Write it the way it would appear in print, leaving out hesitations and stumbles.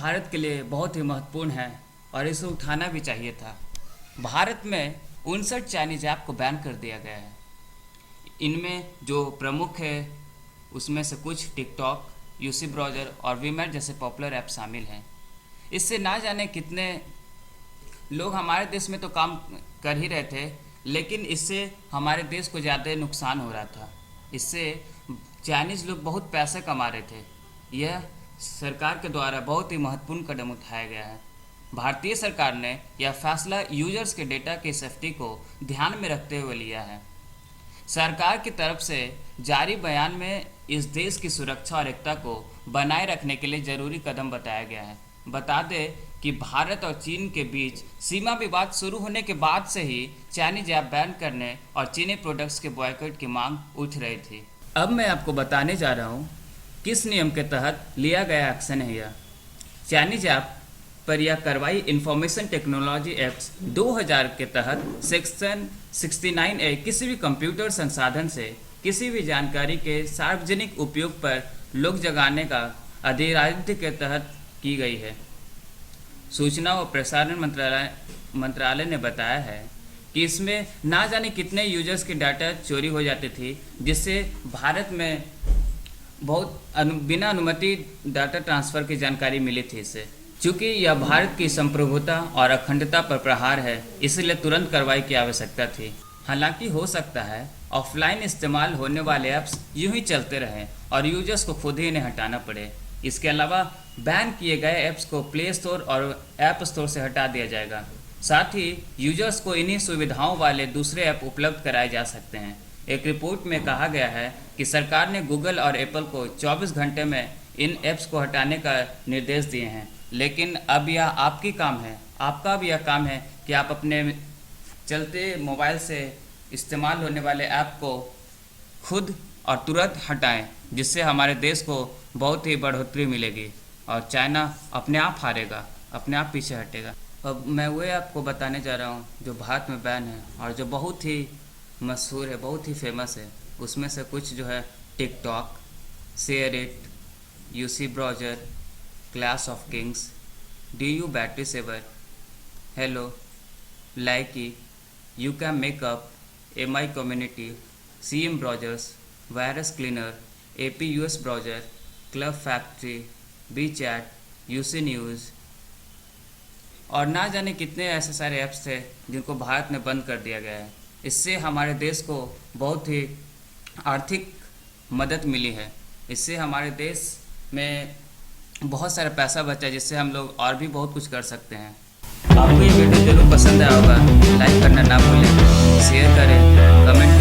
भारत के लिए बहुत ही महत्वपूर्ण है और इसे उठाना भी चाहिए था। भारत में 59 चाइनीज ऐप को बैन कर दिया गया है। इनमें जो प्रमुख है उसमें से कुछ टिकटॉक, यूसी ब्राउज़र और वीमेट जैसे पॉपुलर ऐप शामिल हैं। इससे ना जाने कितने लोग हमारे देश में तो काम कर ही रहे थे, लेकिन इससे हमारे देश को ज़्यादा नुकसान हो रहा था। इससे चाइनीज़ लोग बहुत पैसे कमा रहे थे। यह सरकार के द्वारा बहुत ही महत्वपूर्ण कदम उठाया गया है। भारतीय सरकार ने यह फैसला यूजर्स के डेटा की सेफ्टी को ध्यान में रखते हुए लिया है। सरकार की तरफ से जारी बयान में इस देश की सुरक्षा और एकता को बनाए रखने के लिए जरूरी कदम बताया गया है। बता दें कि भारत और चीन के बीच सीमा विवाद शुरू होने के बाद से ही चाइनीज ऐप बैन करने और चीनी प्रोडक्ट्स के बॉयकॉट की मांग उठ रही थी। अब मैं आपको बताने जा रहा हूँ किस नियम के तहत लिया गया एक्शन है। यह चाइनीज ऐप पर यह कार्रवाई इंफॉर्मेशन टेक्नोलॉजी एक्ट 2000 के तहत सेक्शन 69A किसी भी कंप्यूटर संसाधन से किसी भी जानकारी के सार्वजनिक उपयोग पर लोग जगाने का अधिराज्य के तहत की गई है। सूचना और प्रसारण मंत्रालय ने बताया है कि इसमें ना जाने कितने यूजर्स के डाटा चोरी हो जाती थी, जिससे भारत में बहुत बिना अनुमति डाटा ट्रांसफ़र की जानकारी मिली थी इससे। चूँकि यह भारत की संप्रभुता और अखंडता पर प्रहार है, इसलिए तुरंत कार्रवाई की आवश्यकता थी। हालांकि हो सकता है ऑफलाइन इस्तेमाल होने वाले ऐप्स यूं ही चलते रहें और यूजर्स को खुद ही इन्हें हटाना पड़े। इसके अलावा बैन किए गए ऐप्स को प्ले स्टोर और ऐप स्टोर से हटा दिया जाएगा। साथ ही यूजर्स को इन्हीं सुविधाओं वाले दूसरे ऐप उपलब्ध कराए जा सकते हैं। एक रिपोर्ट में कहा गया है कि सरकार ने गूगल और एप्पल को 24 घंटे में इन ऐप्स को हटाने का निर्देश दिए हैं, लेकिन अब यह आपकी काम है, आपका भी यह काम है कि आप अपने चलते मोबाइल से इस्तेमाल होने वाले ऐप को खुद और तुरंत हटाएं, जिससे हमारे देश को बहुत ही बढ़ोतरी मिलेगी और चाइना अपने आप हारेगा, अपने आप पीछे हटेगा। अब मैं वही आपको बताने जा रहा हूँ जो भारत में बैन है और जो बहुत ही मशहूर है, बहुत ही फेमस है। उसमें से कुछ जो है TikTok, SHAREit, UC browser, Clash of Kings, DU battery saver, Helo, Likee, YouCam makeup, MI community, CM browsers, virus cleaner, AP US browser, Club Factory, WeChat, UC news और ना जाने कितने ऐसे सारे ऐप्स थे जिनको भारत में बंद कर दिया गया है। इससे हमारे देश को बहुत ही आर्थिक मदद मिली है। इससे हमारे देश में बहुत सारा पैसा बचा, जिससे हम लोग और भी बहुत कुछ कर सकते हैं। आपको ये वीडियो जरूर पसंद आया होगा। लाइक करना ना भूलें, शेयर करें, कमेंट